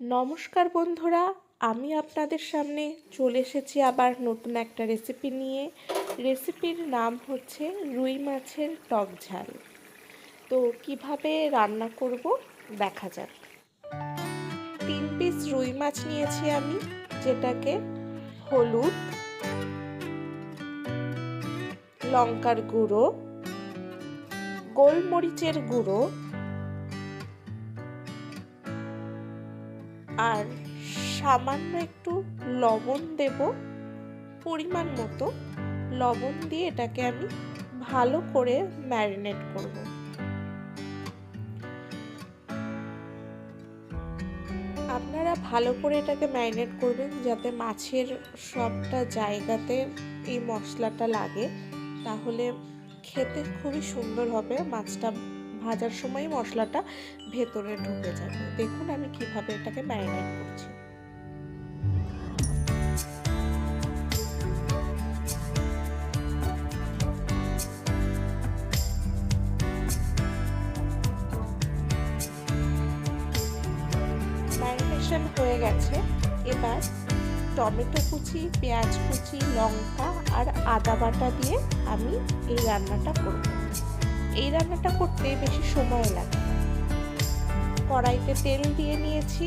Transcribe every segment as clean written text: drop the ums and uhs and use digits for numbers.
নমস্কার বন্ধুরা, আমি আপনাদের সামনে চলে এসেছি আবার নতুন একটা রেসিপি নিয়ে। রেসিপির নাম হচ্ছে রুই মাছের টক ঝাল। তো কিভাবে রান্না করব দেখা যাক। 3 পিস রুই মাছ নিয়েছি আমি, যেটাকে হলুদ, লঙ্কার গুঁড়ো, গোলমরিচের গুঁড়ো আর সামান্য একটু লবণ দেব, পরিমাণ মতো লবণ দিয়ে এটাকে আমি ভালো করে ম্যারিনেট করব। আপনারা ভালো করে এটাকে ম্যারিনেট করবেন যাতে মাছের সবটা জায়গাতে এই মশলাটা লাগে, তাহলে খেতে খুবই সুন্দর হবে। মাছটা ভাজার সময় মশলাটা ভেতরে ঢুকে যাবে। দেখুন আমি কিভাবে এটাকে ম্যারিনেট করছি। ম্যারিনেশন হয়ে গেছে। এবার টমেটো কুচি, পেঁয়াজ কুচি, লঙ্কা আর আদা বাটা দিয়ে আমি এই রান্নাটা করব। এই রান্নাটা করতে বেশি সময় লাগে। কড়াইতে তেল দিয়ে নিয়েছি।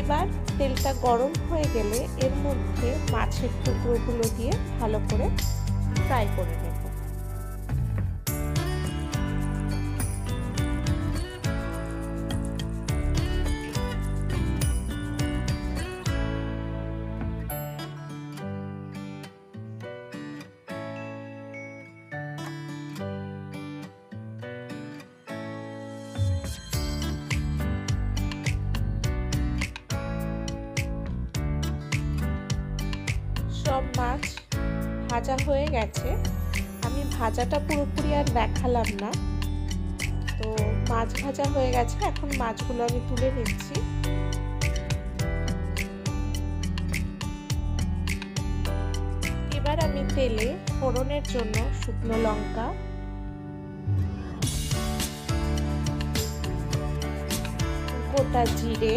এবার তেলটা গরম হয়ে গেলে এর মধ্যে মাছের টুকরোগুলো দিয়ে ভালো করে ফ্রাই করে নেব। সব মাছ ভাজা হয়ে গেছে। আমি ভাজাটা পুরোপুরি আর দেখালাম না। তো মাছ ভাজা হয়ে গেছে, এখন মাছগুলো আমি তুলে নিচ্ছি। এবার আমি তেলে ফোড়নের জন্য শুকনো লঙ্কা, গোটা জিরে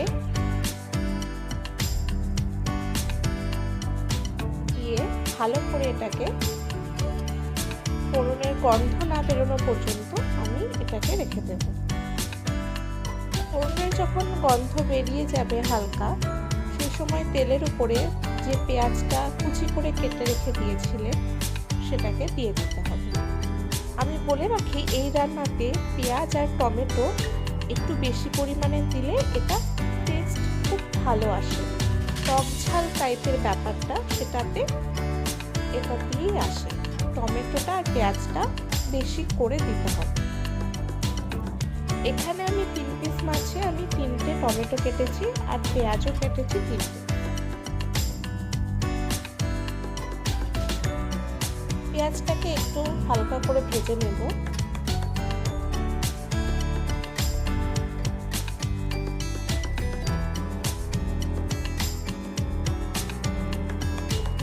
ভালো করে এটাকে ফোড়নের গন্ধ না বেরোনো পর্যন্ত আমি এটাকে রেখে দেব। ফোড়নের যখন গন্ধ বেরিয়ে যাবে হালকা, সেই সময় তেলের উপরে যে পেঁয়াজটা কুচি করে কেটে রেখে দিয়েছিলেন সেটাকে দিয়ে দিতে হবে। আমি বলে রাখি, এই রান্নাতে পেঁয়াজ আর টমেটো একটু বেশি পরিমাণে দিলে এটা টেস্ট খুব ভালো আসে। টক ঝাল টাইপের ব্যাপারটা সেটাতে এটা দিয়েই আসে। টমেটোটা আর পেঁয়াজটা বেশি করে দিতে হবে। এখানে আমি 3 পিস মাছে আমি 3টে টমেটো কেটেছি আর পেঁয়াজও কেটেছি 3টে। পেঁয়াজটাকে একটু হালকা করে ভেজে নেব।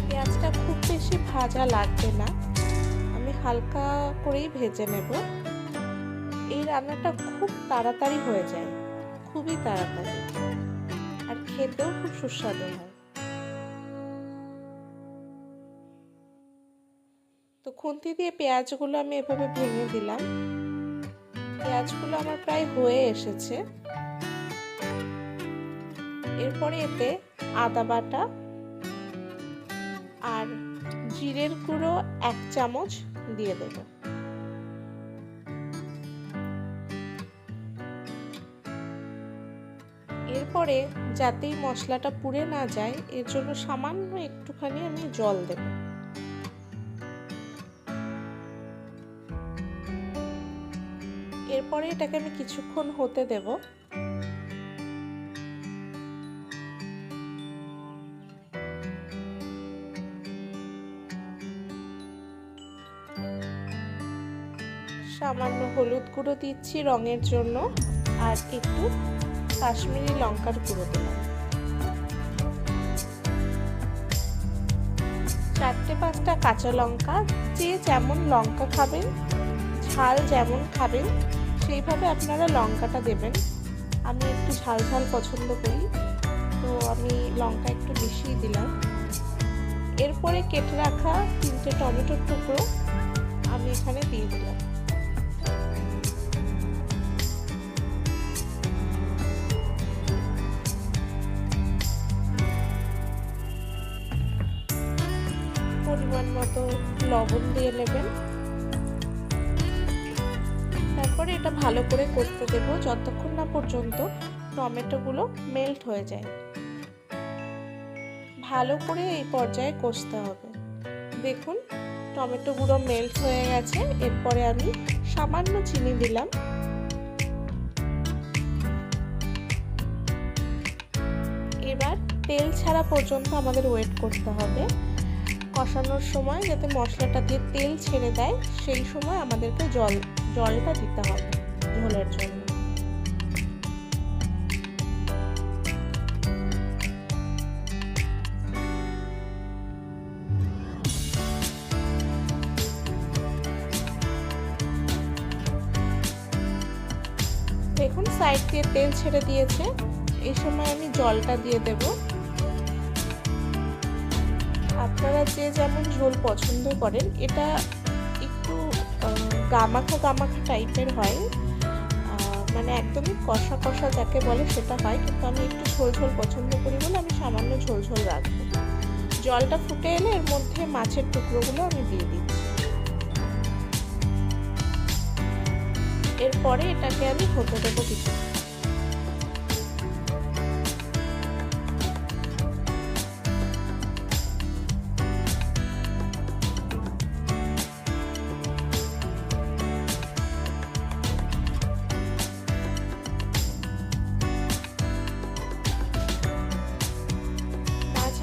পেঁয়াজটা খুব বেশি ভাজা লাগবে না, আমি হালকা করেই ভেজে নেব। এই রান্নাটা খুব তাড়াতাড়ি হয়ে যায়, খুবই তাড়াতাড়ি, আর খেতেও খুব সুস্বাদু হয়। তো খুন্তি দিয়ে পেঁয়াজগুলো আমি এভাবে ভেঙে দিলাম। পেঁয়াজগুলো আমার প্রায় হয়ে এসেছে। এরপরে এতে আদা বাটা আর জিরের গুঁড়ো 1 চামচ দিয়ে দেব। এরপরে যাতে মশলাটা পুড়ে না যায় এর জন্য সামান্য একটুখানি আমি জল দেব। এরপরে এটাকে আমি কিছুক্ষণ হতে দেব। সামান্য হলুদ গুঁড়ো দিচ্ছি রঙের জন্য, আর একটু কাশ্মীরি লঙ্কার গুঁড়ো দিলাম। 4-5টা কাঁচা লঙ্কা, যে যেমন লঙ্কা খাবেন, ঝাল যেমন খাবেন সেইভাবে আপনারা লঙ্কাটা দেবেন। আমি একটু ঝাল ঝাল পছন্দ করি, তো আমি লঙ্কা একটু বেশিই দিলাম। এরপরে কেটে রাখা 3টে টমেটোর টুকরো আমি এখানে দিয়ে দিলাম। পরিমাণ মতো লবণ দিয়ে নেবেন। তারপরে এটা ভালো করে কষতে দেব যতক্ষণ না পর্যন্ত টমেটোগুলো মেল্ট হয়ে যায়। ভালো করে এই পর্যায়ে কষতে হবে। দেখুন টমেটোগুলো মেল্ট হয়ে গেছে। এরপরে আমি সামান্য চিনি দিলাম। এবার তেল ছাড়া পর্যন্ত আমাদের ওয়েট করতে হবে। কষানোর সময় যাতে মশলাটা দিয়ে তেল ছেড়ে দেয়, সেই সময় আমাদেরকে জলটা দিতে হবে ঝোলের জন্য। দেখুন সাইড দিয়ে তেল ছেড়ে দিয়েছে। এই সময় আমি জলটা দিয়ে দেব। আপনারা যে যেমন ঝোল পছন্দ করেন, এটা একটু গামাখা গামাখা টাইপের হয়, মানে একদমই কষা কষা যাকে বলে সেটা হয়, কিন্তু আমি একটু ঝোল ঝোল পছন্দ করি বলে আমি সামান্য ঝোল ঝোল রাখবো। জলটা ফুটে এলে এর মধ্যে মাছের টুকরোগুলো আমি দিয়ে দিচ্ছি। এরপরে এটাকে আমি হতে দেবো কিছু।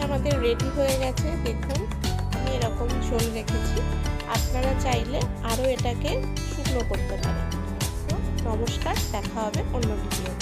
আমাদের রেডি হয়ে গেছে। দেখুন আমি এরকম ঝোল রেখেছি। আপনারা চাইলে আরও এটাকে শুকনো করতে পারেন। তো নমস্কার, দেখা হবে অন্য ভিডিও।